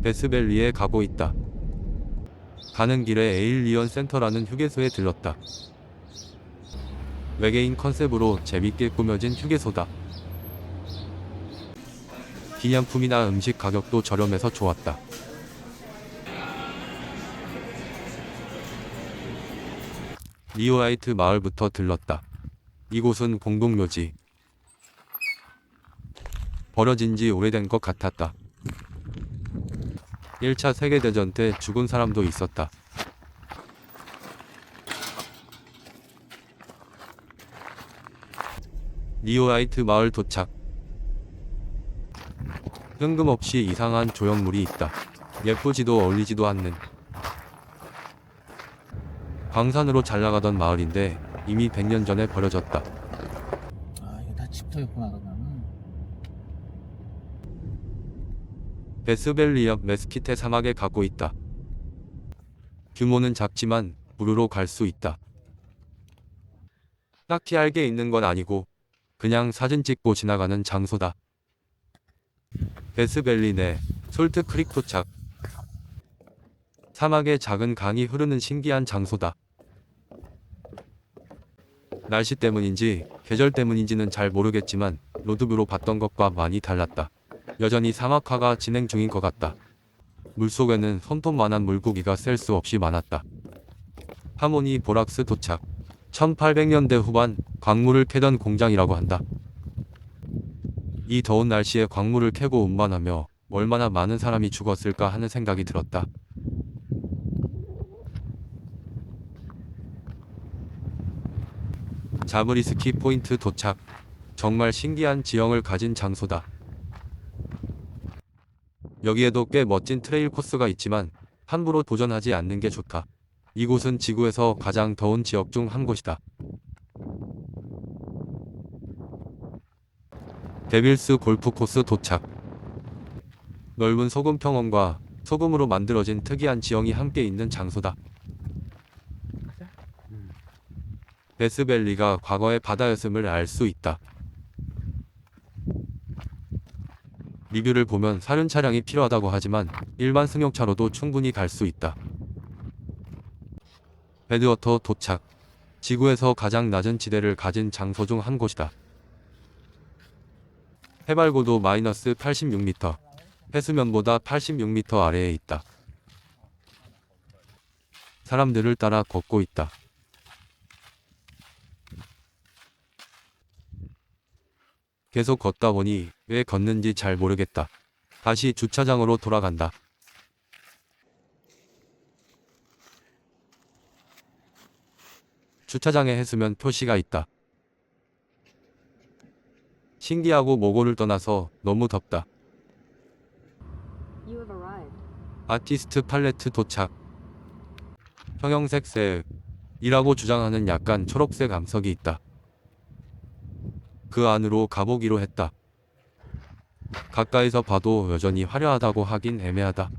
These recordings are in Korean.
데스밸리에 가고 있다. 가는 길에 에일리언 센터라는 휴게소에 들렀다. 외계인 컨셉으로 재밌게 꾸며진 휴게소다. 기념품이나 음식 가격도 저렴해서 좋았다. 리오라이트 마을부터 들렀다. 이곳은 공동묘지. 버려진 지 오래된 것 같았다. 1차 세계대전 때 죽은 사람도 있었다. 리오라이트 마을 도착. 뜬금없이 이상한 조형물이 있다. 예쁘지도 어울리지도 않는. 광산으로 잘 나가던 마을인데 이미 100년 전에 버려졌다. 아, 이거 다 집터였구나, 그러면은. 데스밸리 옆 메스키테 사막에 가고 있다. 규모는 작지만 무료로 갈 수 있다. 딱히 알게 있는 건 아니고 그냥 사진 찍고 지나가는 장소다. 데스밸리 내 솔트 크릭 도착. 사막에 작은 강이 흐르는 신기한 장소다. 날씨 때문인지 계절 때문인지는 잘 모르겠지만 로드뷰로 봤던 것과 많이 달랐다. 여전히 사막화가 진행 중인 것 같다. 물속에는 손톱만한 물고기가 셀 수 없이 많았다. 하모니 보락스 도착. 1800년대 후반 광물을 캐던 공장이라고 한다. 이 더운 날씨에 광물을 캐고 운반하며 얼마나 많은 사람이 죽었을까 하는 생각이 들었다. 자브리스키 포인트 도착. 정말 신기한 지형을 가진 장소다. 여기에도 꽤 멋진 트레일 코스가 있지만 함부로 도전하지 않는 게 좋다. 이곳은 지구에서 가장 더운 지역 중 한 곳이다. 데빌스 골프 코스 도착. 넓은 소금 평원과 소금으로 만들어진 특이한 지형이 함께 있는 장소다. 데스밸리가 과거의 바다였음을 알 수 있다. 리뷰를 보면 사륜 차량이 필요하다고 하지만 일반 승용차로도 충분히 갈 수 있다. 배드워터 도착. 지구에서 가장 낮은 지대를 가진 장소 중 한 곳이다. 해발고도 마이너스 86m. 해수면보다 86m 아래에 있다. 사람들을 따라 걷고 있다. 계속 걷다 보니 왜 걷는지 잘 모르겠다. 다시 주차장으로 돌아간다. 주차장에 해수면 표시가 있다. 신기하고 모고를 떠나서 너무 덥다. You have arrived. 아티스트 팔레트 도착. 형형색 색이라고 주장하는 약간 초록색 암석이 있다. 그 안으로 가보기로 했다. 가까이서 봐도 여전히 화려하다고 하긴 애매하다.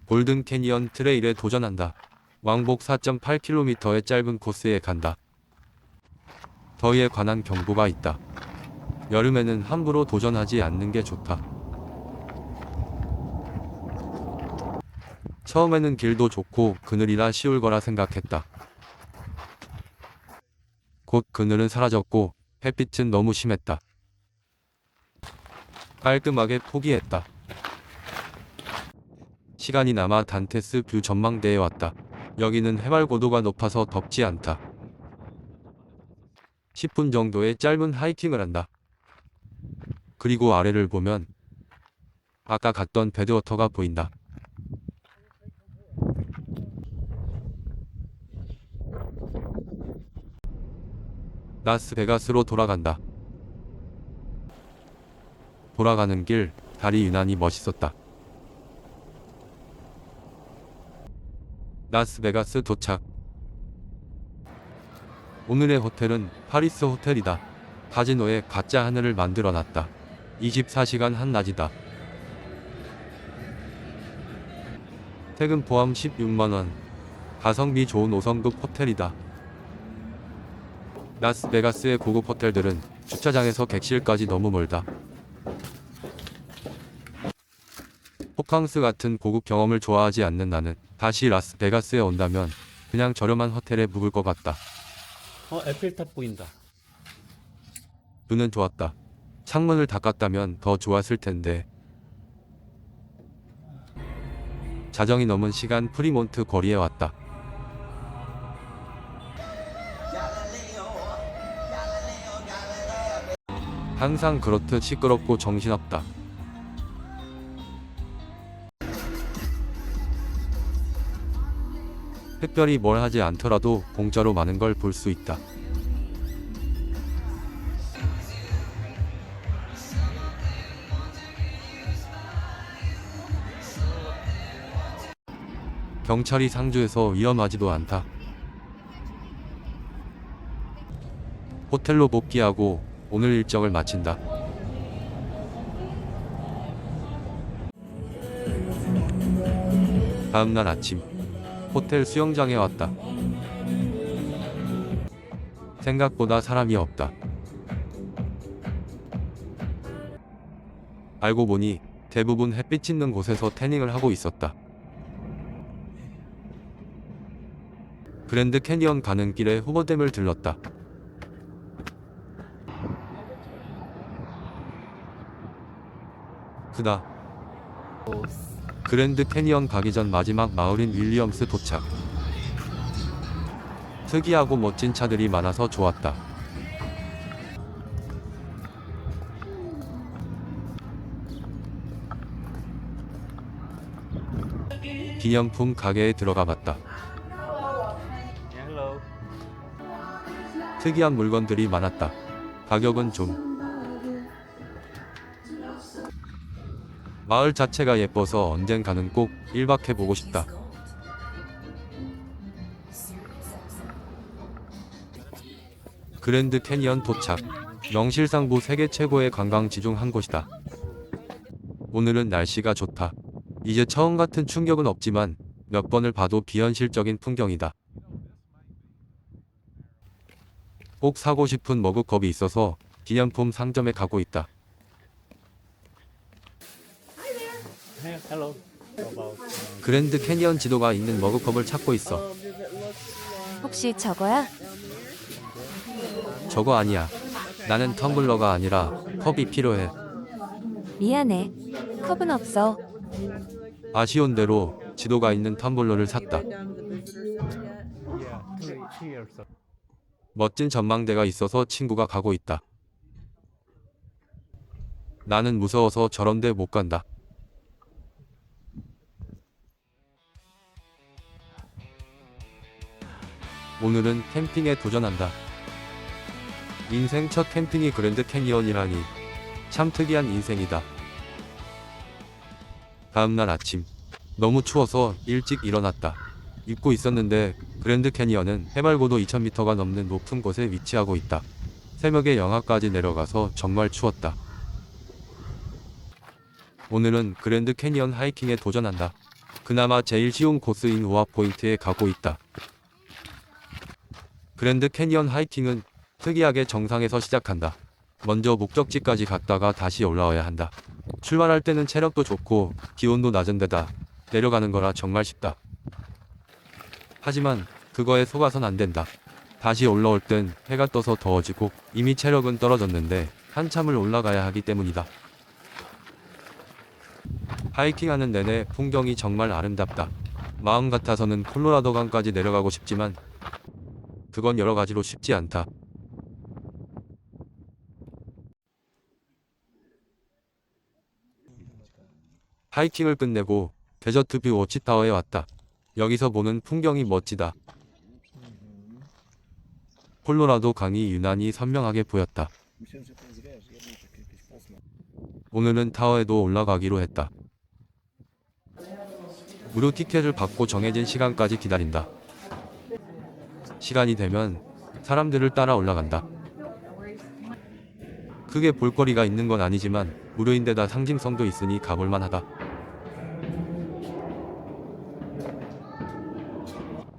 골든 캐니언 트레일에 도전한다. 왕복 4.8km의 짧은 코스에 간다. 더위에 관한 경고가 있다. 여름에는 함부로 도전하지 않는 게 좋다. 처음에는 길도 좋고 그늘이라 쉬울 거라 생각했다. 곧 그늘은 사라졌고 햇빛은 너무 심했다. 깔끔하게 포기했다. 시간이 남아 단테스 뷰 전망대에 왔다. 여기는 해발 고도가 높아서 덥지 않다. 10분 정도의 짧은 하이킹을 한다. 그리고 아래를 보면 아까 갔던 배드워터가 보인다. 라스베가스로 돌아간다. 돌아가는 길 달이 유난히 멋있었다. 라스베가스 도착. 오늘의 호텔은 파리스 호텔이다. 카지노에 가짜 하늘을 만들어 놨다. 24시간 한낮이다. 퇴근 포함 16만원. 가성비 좋은 5성급 호텔이다. 라스베가스의 고급 호텔들은 주차장에서 객실까지 너무 멀다. 호캉스 같은 고급 경험을 좋아하지 않는 나는 다시 라스베가스에 온다면 그냥 저렴한 호텔에 묵을 것 같다. 에펠탑 보인다. 눈은 좋았다. 창문을 닦았다면 더 좋았을 텐데. 자정이 넘은 시간 프리몬트 거리에 왔다. 항상 그렇듯 시끄럽고 정신없다. 특별히 뭘 하지 않더라도 공짜로 많은 걸 볼 수 있다. 경찰이 상주해서 위험하지도 않다. 호텔로 복귀하고 오늘 일정을 마친다. 다음날 아침 호텔 수영장에 왔다. 생각보다 사람이 없다. 알고 보니 대부분 햇빛 있는 곳에서 태닝을 하고 있었다. 그랜드 캐니언 가는 길에 후보댐을 들렀다. 그다. 그랜드 캐니언 가기 전 마지막 마을인 윌리엄스 도착. 특이하고 멋진 차들이 많아서 좋았다. 기념품 가게에 들어가 봤다. 특이한 물건들이 많았다. 가격은 좀. 마을 자체가 예뻐서 언젠가는 꼭 1박해보고 싶다. 그랜드 캐니언 도착. 명실상부 세계 최고의 관광지 중 한 곳이다. 오늘은 날씨가 좋다. 이제 처음 같은 충격은 없지만 몇 번을 봐도 비현실적인 풍경이다. 꼭 사고 싶은 머그컵이 있어서 기념품 상점에 가고 있다. Hello. 그랜드 캐니언 지도가 있는 머그컵을 찾고 있어. 혹시 저거야? 저거 아니야. 나는 텀블러가 아니라 컵이 필요해. 미안해. 컵은 없어. 아쉬운 대로 지도가 있는 텀블러를 샀다. 멋진 전망대가 있어서 친구가 가고 있다. 나는 무서워서 저런 데 못 간다. 오늘은 캠핑에 도전한다. 인생 첫 캠핑이 그랜드 캐니언이라니 참 특이한 인생이다. 다음날 아침 너무 추워서 일찍 일어났다. 입고 있었는데 그랜드 캐니언은 해발고도 2000m가 넘는 높은 곳에 위치하고 있다. 새벽에 영하까지 내려가서 정말 추웠다. 오늘은 그랜드 캐니언 하이킹에 도전한다. 그나마 제일 쉬운 코스인 우아 포인트에 가고 있다. 그랜드 캐니언 하이킹은 특이하게 정상에서 시작한다. 먼저 목적지까지 갔다가 다시 올라와야 한다. 출발할 때는 체력도 좋고 기온도 낮은 데다 내려가는 거라 정말 쉽다. 하지만 그거에 속아선 안 된다. 다시 올라올 땐 해가 떠서 더워지고 이미 체력은 떨어졌는데 한참을 올라가야 하기 때문이다. 하이킹하는 내내 풍경이 정말 아름답다. 마음 같아서는 콜로라도 강까지 내려가고 싶지만 그건 여러 가지로 쉽지 않다. 하이킹을 끝내고 데저트 뷰 워치타워에 왔다. 여기서 보는 풍경이 멋지다. 콜로라도 강이 유난히 선명하게 보였다. 오늘은 타워에도 올라가기로 했다. 무료 티켓을 받고 정해진 시간까지 기다린다. 시간이 되면 사람들을 따라 올라간다. 크게 볼거리가 있는 건 아니지만 무료인데다 상징성도 있으니 가볼만 하다.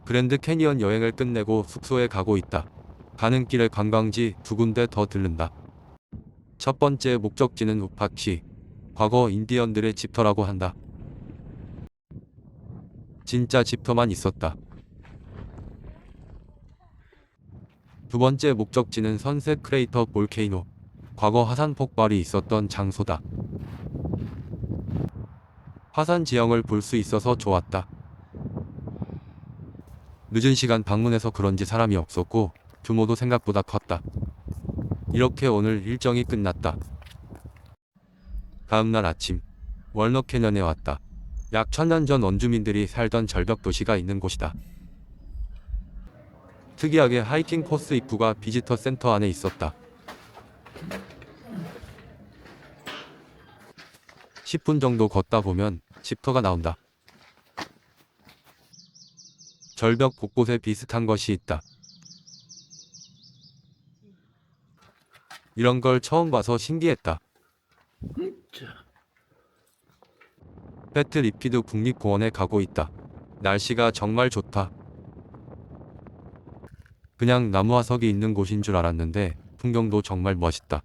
그랜드 캐니언 여행을 끝내고 숙소에 가고 있다. 가는 길에 관광지 2군데 더 들른다. 첫 번째 목적지는 우파키, 과거 인디언들의 집터라고 한다. 진짜 집터만 있었다. 두 번째 목적지는 선셋 크레이터 볼케이노. 과거 화산 폭발이 있었던 장소다. 화산 지형을 볼 수 있어서 좋았다. 늦은 시간 방문해서 그런지 사람이 없었고 규모도 생각보다 컸다. 이렇게 오늘 일정이 끝났다. 다음날 아침 월너 캐년에 왔다. 약 1000년 전 원주민들이 살던 절벽 도시가 있는 곳이다. 특이하게 하이킹 코스 입구가 비지터 센터 안에 있었다. 10분 정도 걷다 보면 집터가 나온다. 절벽 곳곳에 비슷한 것이 있다. 이런 걸 처음 봐서 신기했다. 패트 리피드 국립공원에 가고 있다. 날씨가 정말 좋다. 그냥 나무 화석이 있는 곳인 줄 알았는데 풍경도 정말 멋있다.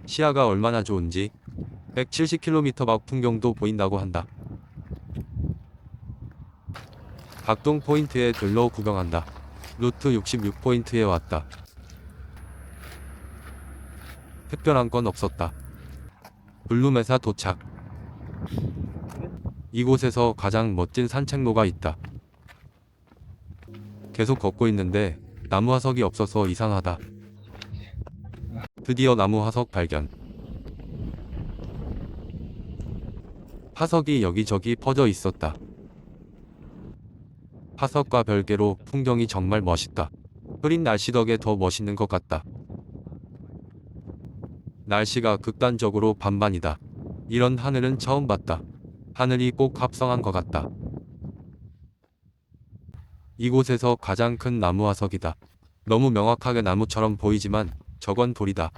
시야가 얼마나 좋은지 170km 밖 풍경도 보인다고 한다. 각동 포인트에 들러 구경한다. 루트 66포인트에 왔다. 특별한 건 없었다. 블루메사 도착. 이곳에서 가장 멋진 산책로가 있다. 계속 걷고 있는데 나무 화석이 없어서 이상하다. 드디어 나무 화석 발견. 화석이 여기저기 퍼져 있었다. 화석과 별개로 풍경이 정말 멋있다. 흐린 날씨 덕에 더 멋있는 것 같다. 날씨가 극단적으로 반반이다. 이런 하늘은 처음 봤다. 하늘이 꼭 합성한 것 같다. 이곳에서 가장 큰 나무 화석이다. 너무 명확하게 나무처럼 보이지만 저건 돌이다.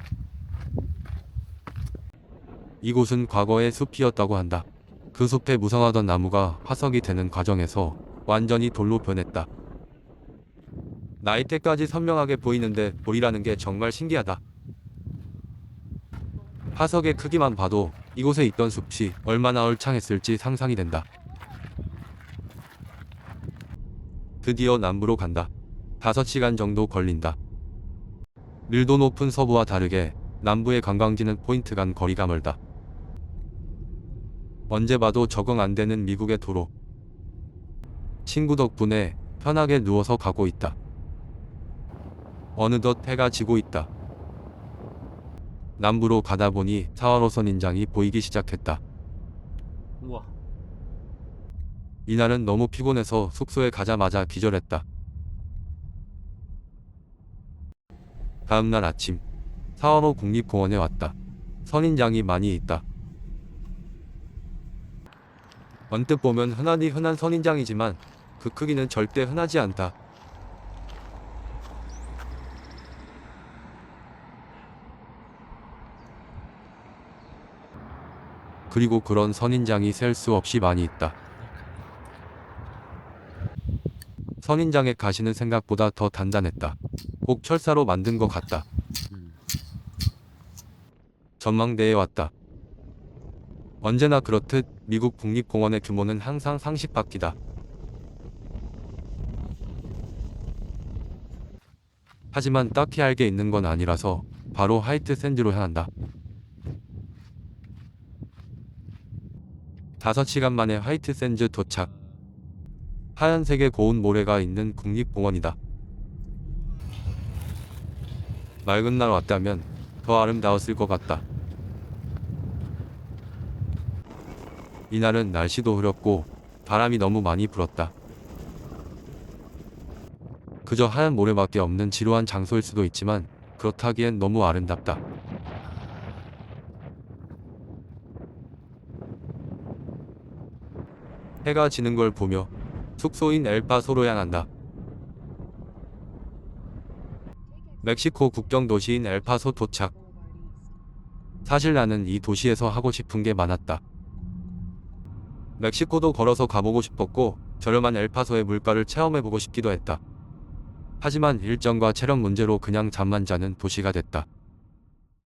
이곳은 과거에 숲이었다고 한다. 그 숲에 무성하던 나무가 화석이 되는 과정에서 완전히 돌로 변했다. 나이테까지 선명하게 보이는데 돌이라는 게 정말 신기하다. 화석의 크기만 봐도 이곳에 있던 숲이 얼마나 얼창했을지 상상이 된다. 드디어 남부로 간다. 5시간 정도 걸린다. 밀도 높은 서부와 다르게 남부의 관광지는 포인트 간 거리가 멀다. 언제 봐도 적응 안 되는 미국의 도로. 친구 덕분에 편하게 누워서 가고 있다. 어느덧 해가 지고 있다. 남부로 가다 보니 4호선 인장이 보이기 시작했다. 우와. 이날은 너무 피곤해서 숙소에 가자마자 기절했다. 다음날 아침 4호로 국립공원에 왔다. 선인장이 많이 있다. 언뜻 보면 흔하디 흔한 선인장이지만 그 크기는 절대 흔하지 않다. 그리고 그런 선인장이 셀 수 없이 많이 있다. 선인장의 가시는 생각보다 더 단단했다. 꼭 철사로 만든 것 같다. 전망대에 왔다. 언제나 그렇듯 미국 국립공원의 규모는 항상 상식 밖이다. 하지만 딱히 할 게 있는 건 아니라서 바로 화이트 샌드로 향한다. 5시간 만에 화이트 샌드 도착. 하얀색의 고운 모래가 있는 국립공원이다. 맑은 날 왔다면 더 아름다웠을 것 같다. 이날은 날씨도 흐렸고 바람이 너무 많이 불었다. 그저 하얀 모래밖에 없는 지루한 장소일 수도 있지만 그렇다기엔 너무 아름답다. 해가 지는 걸 보며 숙소인 엘파소로 향한다. 멕시코 국경 도시인 엘파소 도착. 사실 나는 이 도시에서 하고 싶은 게 많았다. 멕시코도 걸어서 가보고 싶었고 저렴한 엘파소의 물가를 체험해보고 싶기도 했다. 하지만 일정과 체력 문제로 그냥 잠만 자는 도시가 됐다.